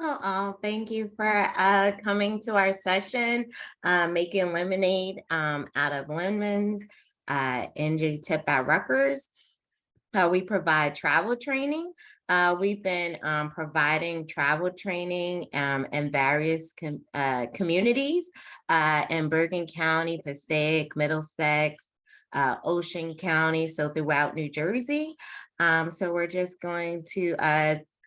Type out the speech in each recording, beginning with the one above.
Well, thank you for coming to our session, making lemonade out of lemons, NJTIP at Rutgers. We provide travel training. We've been providing travel training in various communities in Bergen County, Passaic, Middlesex, Ocean County, so throughout New Jersey. So we're just going to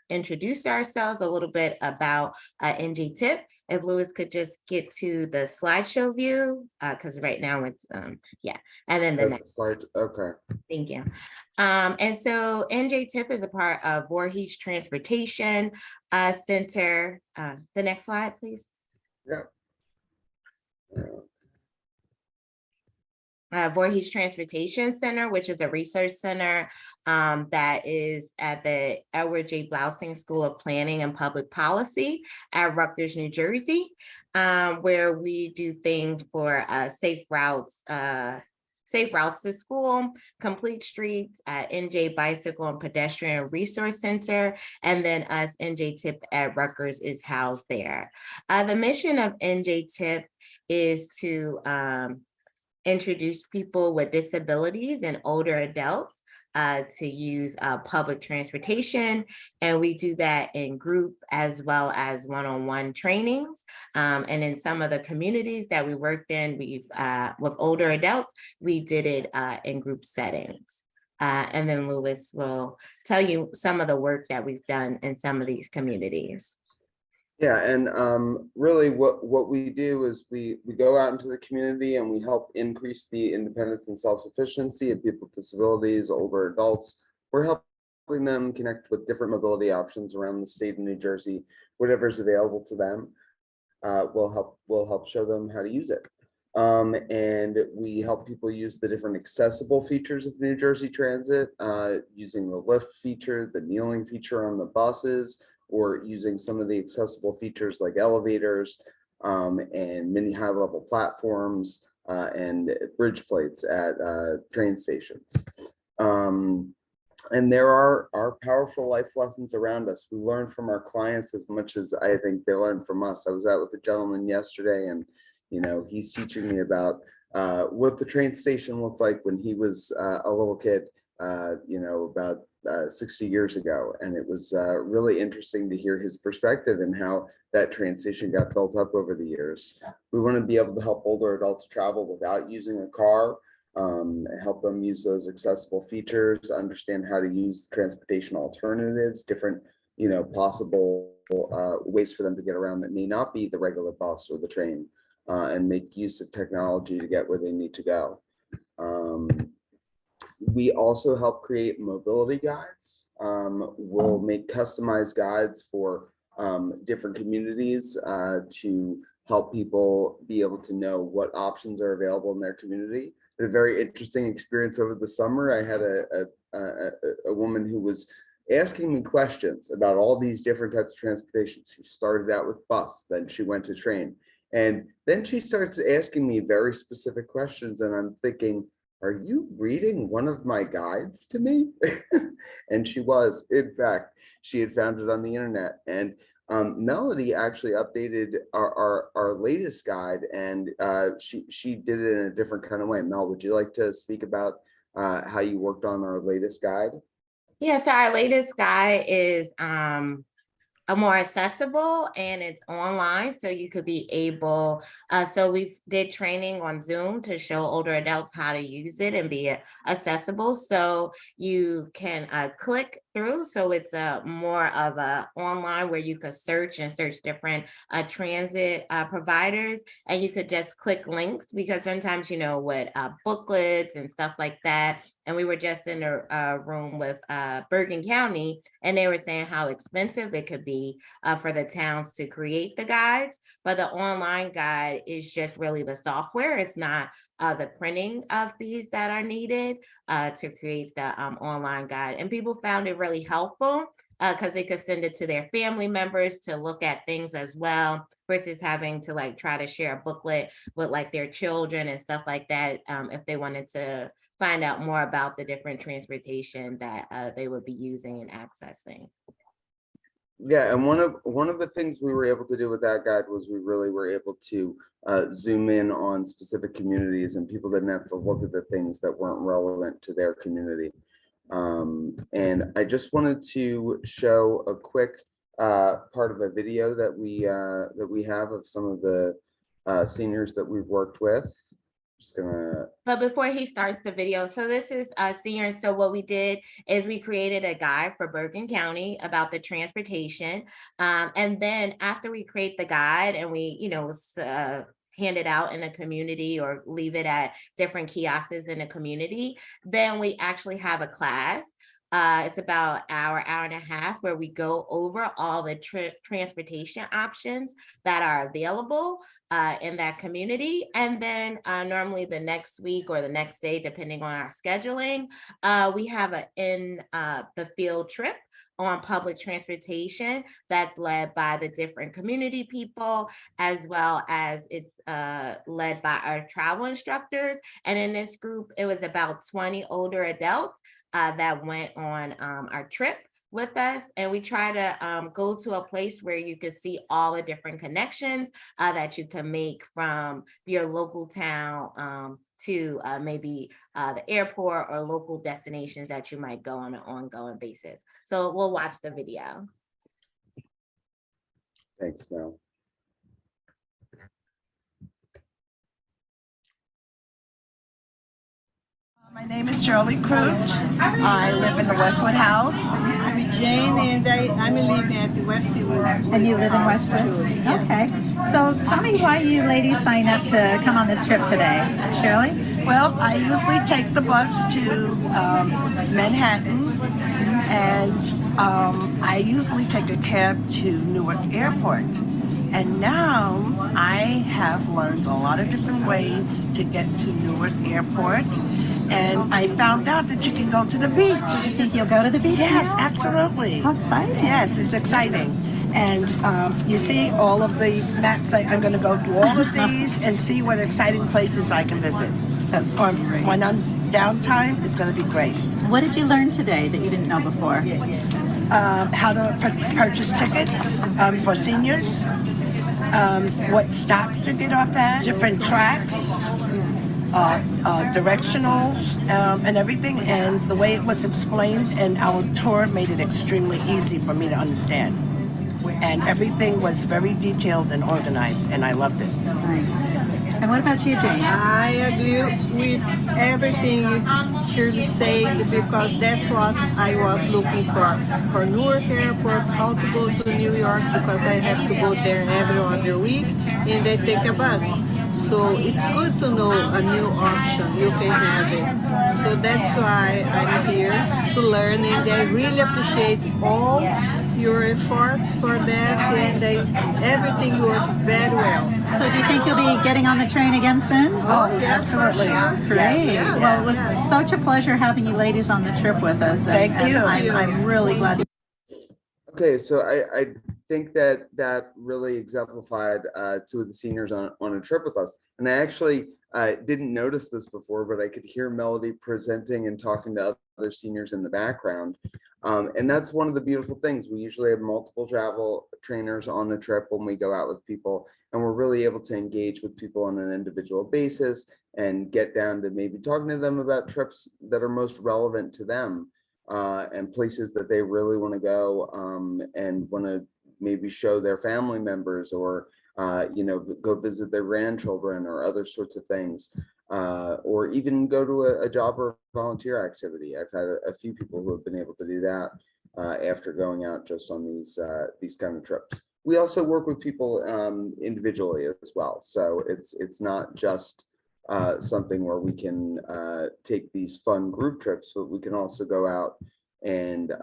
introduce ourselves a little bit about NJTIP. If Lewis could just get to the slideshow view, because right now it's, yeah, and then the next slide. Okay. Thank you. And so NJTIP is a part of Voorhees Transportation Center. The next slide, please. Yeah. Voorhees Transportation Center, which is a research center that is at the Edward J. Blousing School of Planning and Public Policy at Rutgers, New Jersey, where we do things for safe routes to school, complete streets, NJ Bicycle and Pedestrian Resource Center, and then us, NJTIP at Rutgers, is housed there. The mission of NJTIP is to introduce people with disabilities and older adults to use public transportation. And we do that in group as well as one-on-one trainings. And in some of the communities that we worked in, we've with older adults, we did it in group settings. And then Lewis will tell you some of the work that we've done in some of these communities. Yeah, and really what we do is we go out into the community and we help increase the independence and self-sufficiency of people with disabilities, older adults. We're helping them connect with different mobility options around the state of New Jersey. Whatever's available to them, we'll help show them how to use it. And we help people use the different accessible features of New Jersey Transit, using the lift feature, the kneeling feature on the buses, or using some of the accessible features like elevators and many high-level platforms and bridge plates at train stations. And there are powerful life lessons around us. We learn from our clients as much as I think they learn from us. I was out with a gentleman yesterday, and he's teaching me about what the train station looked like when he was a little kid, about 60 years ago. And it was really interesting to hear his perspective and how that train station got built up over the years. We want to be able to help older adults travel without using a car, help them use those accessible features, understand how to use transportation alternatives, different, possible ways for them to get around that may not be the regular bus or the train, and make use of technology to get where they need to go. We also help create mobility guides. We'll make customized guides for different communities to help people be able to know what options are available in their community. A very interesting experience over the summer. I had a woman who was asking me questions about all these different types of transportation. She started out with bus, then she went to train, and then she starts asking me very specific questions, and I'm thinking, are you reading one of my guides to me? And she was. In fact, she had found it on the internet. And Melody actually updated our latest guide, and she did it in a different kind of way. Mel, would you like to speak about how you worked on our latest guide? Yeah, so our latest guide is more accessible, and it's online, so you could be able, so we did training on Zoom to show older adults how to use it and be accessible, so you can click through. So it's more of a online where you could search different transit providers, and you could just click links, because sometimes, with booklets and stuff like that. And we were just in a room with Bergen County, and they were saying how expensive it could be for the towns to create the guides. But the online guide is just really the software. It's not the printing of fees that are needed to create the online guide. And people found it really helpful because they could send it to their family members to look at things as well, versus having to try to share a booklet with their children and stuff like that, if they wanted to find out more about the different transportation that they would be using and accessing. Yeah, and one of the things we were able to do with that guide was we really were able to zoom in on specific communities, and people didn't have to look at the things that weren't relevant to their community. And I just wanted to show a quick part of a video that we have of some of the seniors that we've worked with. Just gonna. But before he starts the video, so this is seniors. So what we did is we created a guide for Bergen County about the transportation. And then after we create the guide and we, hand it out in a community or leave it at different kiosks in the community, then we actually have a class. It's about hour and a half where we go over all the transportation options that are available in that community. And then normally the next week or the next day, depending on our scheduling, we have the field trip on public transportation that's led by the different community people, as well as it's led by our travel instructors. And in this group, it was about 20 older adults that went on our trip with us. And we try to go to a place where you can see all the different connections that you can make from your local town to maybe the airport or local destinations that you might go on an ongoing basis. So we'll watch the video. Thanks, Mel. My name is Shirley Crute. I live in the Westwood House. I'm Jane, and I'm living at the Westwood. And you live in Westwood? Okay. So tell me why you ladies signed up to come on this trip today. Shirley? Well, I usually take the bus to Manhattan, and I usually take a cab to Newark Airport. And now I have learned a lot of different ways to get to Newark Airport. And I found out that you can go to the beach. You think you'll go to the beach? Yes, now? absolutely. How exciting. Yes, it's exciting. And you see all of the maps. I'm going to go through all of these and see what exciting places I can visit. When I'm downtime, it's going to be great. What did you learn today that you didn't know before? How to purchase tickets for seniors, what stops to get off at, different tracks, directionals, and everything. And the way it was explained in our tour made it extremely easy for me to understand. And everything was very detailed and organized, and I loved it. Nice. And what about you, Jane? I agree with everything Shirley said, because that's what I was looking for Newark Airport, how to go to New York, because I have to go there every other week, and I take a bus. So it's good to know a new option, you can have it. So that's why I'm here to learn, and I really appreciate all your efforts for that, and everything worked very well. So do you think you'll be getting on the train again soon? Oh, absolutely. Great. Yes. Well, it was such a pleasure having you ladies on the trip with us. Thank you. I'm really glad. Okay, so I think that really exemplified two of the seniors on a trip with us. And I actually didn't notice this before, but I could hear Melody presenting and talking to other seniors in the background. And that's one of the beautiful things. We usually have multiple travel trainers on a trip when we go out with people, and we're really able to engage with people on an individual basis and get down to maybe talking to them about trips that are most relevant to them. And places that they really want to go and want to maybe show their family members, or go visit their grandchildren or other sorts of things, or even go to a job or volunteer activity. I've had a few people who have been able to do that after going out just on these kind of trips. We also work with people individually as well, so it's not just something where we can take these fun group trips, but we can also go out and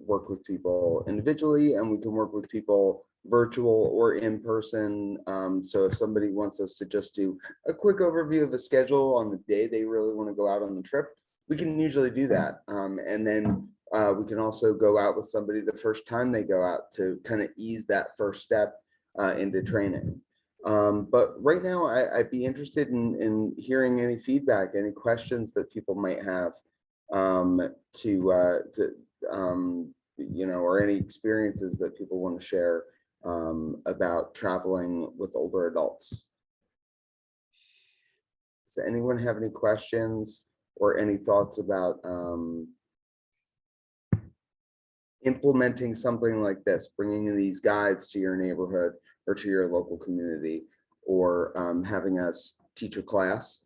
work with people individually, and we can work with people virtual or in person. So if somebody wants us to just do a quick overview of a schedule on the day they really want to go out on the trip, we can usually do that. And then we can also go out with somebody the first time they go out to kind of ease that first step into training. But right now, I'd be interested in hearing any feedback, any questions that people might have or any experiences that people want to share about traveling with older adults. Does anyone have any questions or any thoughts about implementing something like this, bringing these guides to your neighborhood or to your local community, or having us teach a class,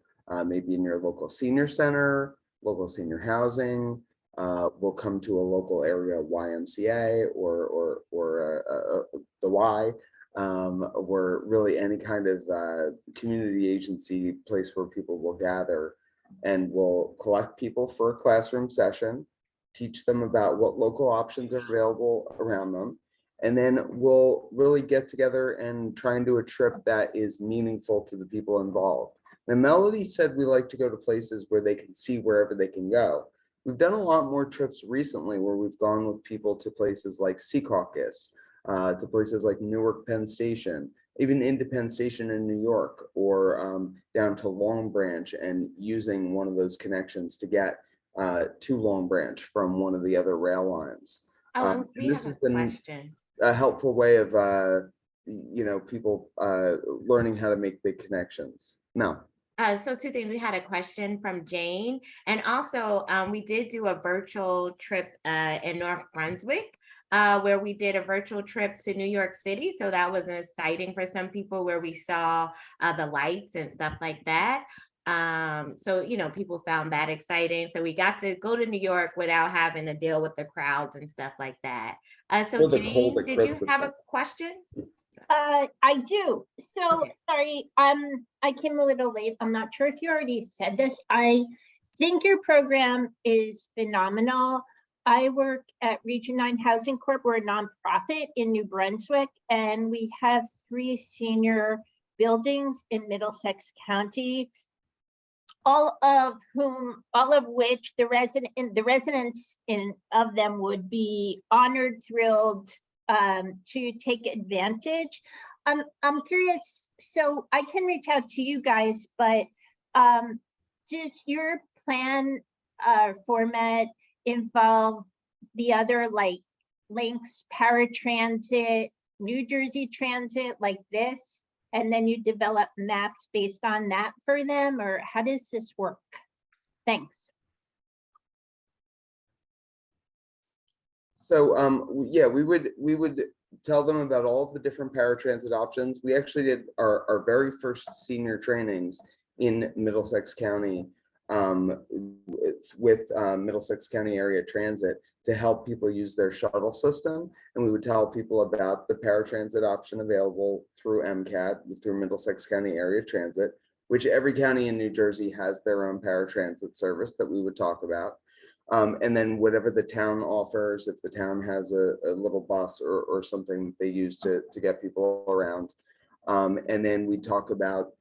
maybe in your local senior center, local senior housing? We'll come to a local area YMCA or the Y, or really any kind of community agency place where people will gather, and we'll collect people for a classroom session, teach them about what local options are available around them, and then we'll really get together and try and do a trip that is meaningful to the people involved. Now, Melody said we like to go to places where they can see wherever they can go. We've done a lot more trips recently where we've gone with people to places like Secaucus, to places like Newark Penn Station, even into Penn Station in New York, or down to Long Branch, and using one of those connections to get to Long Branch from one of the other rail lines. We this have has a been question. a helpful way of people learning how to make big connections. No. So two things. We had a question from Jane, and also we did do a virtual trip in North Brunswick, where we did a virtual trip to New York City. So that was exciting for some people, where we saw the lights and stuff like that. So people found that exciting. So we got to go to New York without having to deal with the crowds and stuff like that. So Jane, did you have a question? I do. So Okay. sorry, I came a little late. I'm not sure if you already said this. I think your program is phenomenal. I work at Region 9 Housing Corp. We're a nonprofit in New Brunswick, and we have 3 senior buildings in Middlesex County, all of which the residents of them would be honored, thrilled to take advantage. I'm curious, so I can reach out to you guys, but does your plan format involve the other like links, paratransit, New Jersey Transit, like this, and then you develop maps based on that for them, or how does this work? Thanks. So yeah, we would tell them about all of the different paratransit options. We actually did our very first senior trainings in Middlesex County with Middlesex County Area Transit to help people use their shuttle system. And we would tell people about the paratransit option available through MCAT, through Middlesex County Area Transit, which every county in New Jersey has their own paratransit service that we would talk about. And then whatever the town offers, if the town has a little bus or something they use to get people around. And then we talk about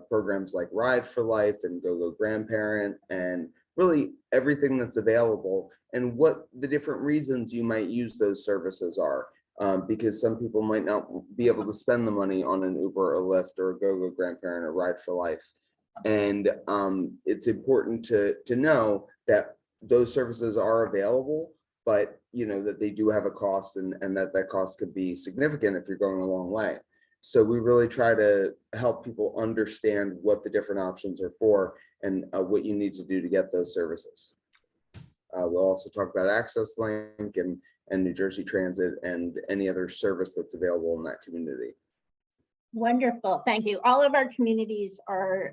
programs like Ride for Life and Go Grandparent, and really everything that's available and what the different reasons you might use those services are. Because some people might not be able to spend the money on an Uber or Lyft or a Go Grandparent or Ride for Life. And it's important to know that those services are available, but that they do have a cost, and that cost could be significant if you're going a long way. So we really try to help people understand what the different options are for, and what you need to do to get those services. We'll also talk about Access Link and New Jersey Transit and any other service that's available in that community. Wonderful, thank you. All of our communities are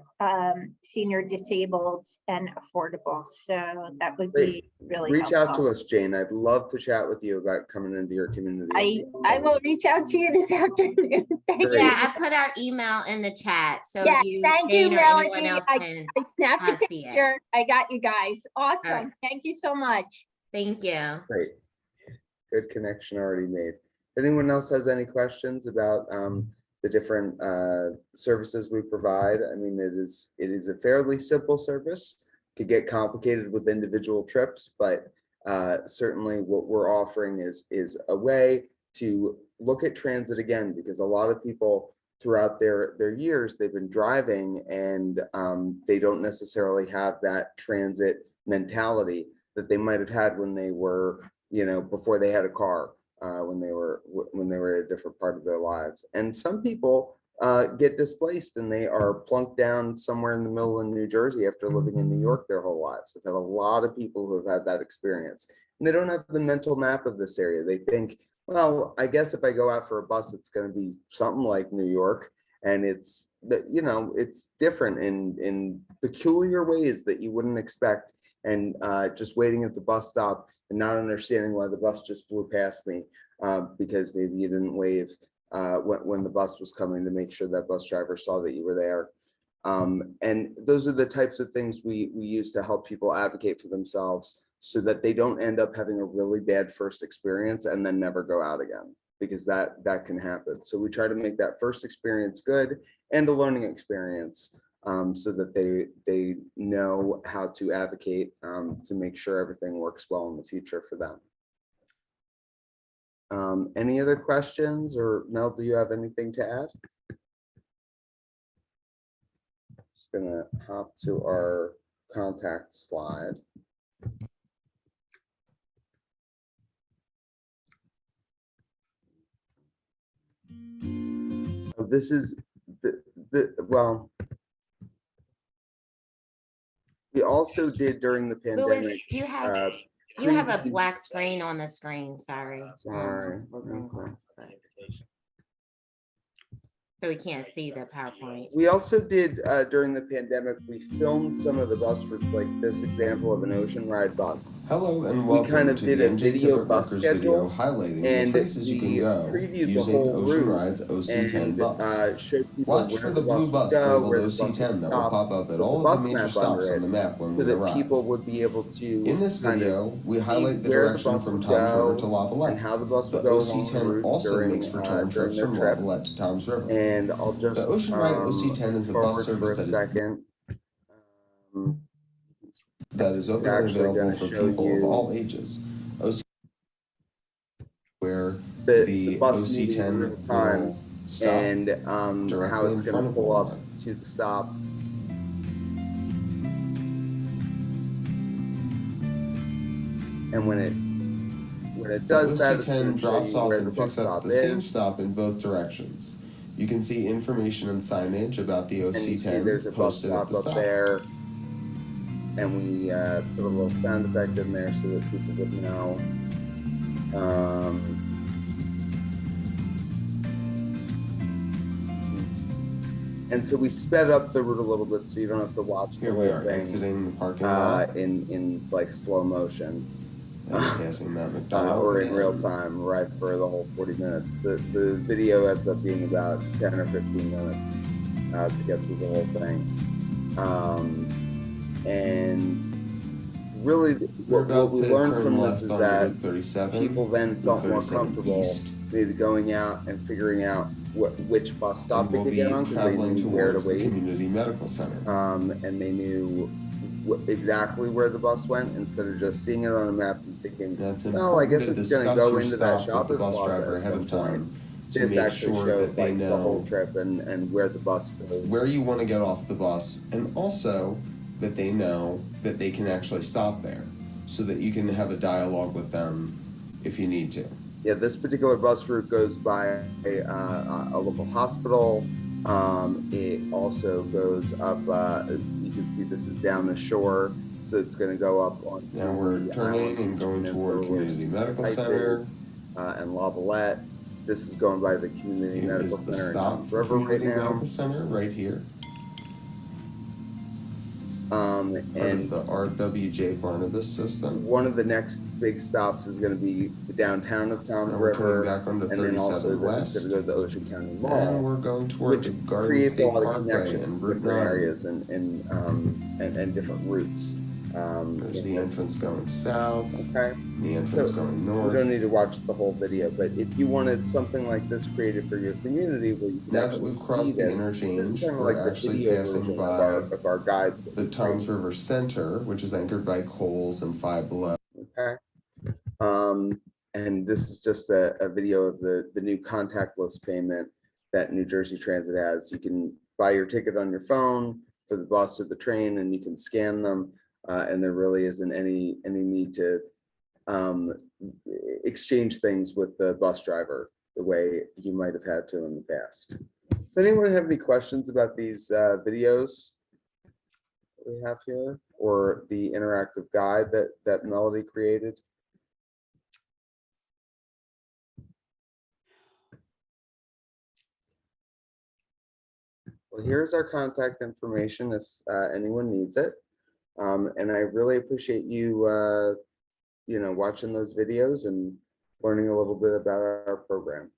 senior disabled and affordable, so that would be really Reach helpful. out to us, Jane. I'd love to chat with you about coming into your community. I will reach out to you this afternoon. Thank you. Yeah, I put our email in the chat, so Yeah, thank you, Jane, or anyone Melody. else can I snapped a see it. picture. I got you guys. Awesome. right. Thank you so much. Thank you. Great. Good connection already made. If anyone else has any questions about the different services we provide, I mean, it is a fairly simple service. Could get complicated with individual trips, but certainly what we're offering is a way to look at transit again, because a lot of people throughout their years, they've been driving, and they don't necessarily have that transit mentality that they might have had when they were you know, before they had a car, when they were at a different part of their lives. And some people get displaced and they are plunked down somewhere in the middle of New Jersey after living in New York their whole lives. I've had a lot of people who have had that experience, and they don't have the mental map of this area. They think, well, I guess if I go out for a bus, it's going to be something like New York, and it's, you know, it's different in peculiar ways that you wouldn't expect. And just waiting at the bus stop and not understanding why the bus just blew past me, because maybe you didn't wave when the bus was coming to make sure that bus driver saw that you were there. And those are the types of things we use to help people advocate for themselves, so that they don't end up having a really bad first experience and then never go out again, because that can happen. So we try to make that first experience good and a learning experience, so that they know how to advocate to make sure everything works well in the future for them. Any other questions, or Mel, do you have anything to add? Just gonna hop to our contact slide. This is well, we also did during the Louis, pandemic. you have a black screen on the screen. Sorry. Sorry. So we can't see the PowerPoint. We also did during the pandemic, we filmed some of the bus routes, like this example of an ocean ride bus. Hello and We welcome kind of to did the a video NJTIP bus Rutgers schedule, video highlighting and the places you can we go previewed the using whole Ocean route Ride's OC10 and bus. showed people Watch where for the the blue bus bus would go, labeled where the bus would OC10 that will stop, pop up at with the all bus of the major map under stops on it, the map when so we that arrive. people would be able to In this kind of video, we see highlight the where the direction bus from would Toms River go to and Lavalette. how the bus The would go along the OC10 route also during makes return trips their from trip. Lavalette to Toms River. And I'll just The Ocean Ride OC10 is a bus service for a second. that is open and available for people of all ages. Where the bus OC10 real time will stop and how it's going to pull up to the stop. And when it does the that, it's OC10 going to show drops you off where the and bus picks up stop the same is. stop in both directions. You can see information and signage about the And you see OC10 there's a bus posted at stop the up stop. there. And we put a little sound effect in there so that people would know. And so we sped up the route a little bit so you don't have to watch the Here we whole are thing exiting the parking lot. in like slow motion. That's passing that McDonald's or in again. real time, right, for the whole 40 minutes. The video ends up being about 10 or 15 minutes to get through the whole thing. And really, what we learned from this is that people then felt more comfortable maybe going out and figuring out which bus stop they could get on, because they knew where to wait. Community medical center. And they knew exactly where the bus went, instead of just seeing it on a map and thinking, well, I guess it's going to go into that shopping plaza at some point. This actually showed like the whole trip and where the bus goes, where you want to get off the bus, and also that they know that they can actually stop there, so that you can have a dialogue with them if you need to. Yeah, this particular bus route goes by a local hospital. It also goes up, you can see this is down the shore, so it's going to go up on. Now we're turning and going toward Community Medical Center. And Lavalette. This is going by the Community Medical Center in Toms River right now. Medical Center right here. And the RWJ Barnabas system. One of the next big stops is going to be the downtown of Toms River, back onto and then also West. it's going to go to the Ocean County Mall, and we're going toward which Garden creates State a lot of Parkway connections and to Route different 9. areas and different routes. There's the entrance going south. Okay. The entrance going north. We don't need to watch the whole video, but if you wanted something like this created for your community, where you can now that actually we've crossed see the this interchange, is kind of we're like the actually video passing version by of our guides. the Toms River Center, which is anchored by Kohl's and Five Below. Okay. And this is just a video of the new contactless payment that New Jersey Transit has. You can buy your ticket on your phone for the bus or the train, and you can scan them. And there really isn't any need to exchange things with the bus driver the way you might have had to in the past. Does anyone have any questions about these videos we have here, or the interactive guide that Melody created? Well, here's our contact information if anyone needs it. And I really appreciate you, watching those videos and learning a little bit about our program.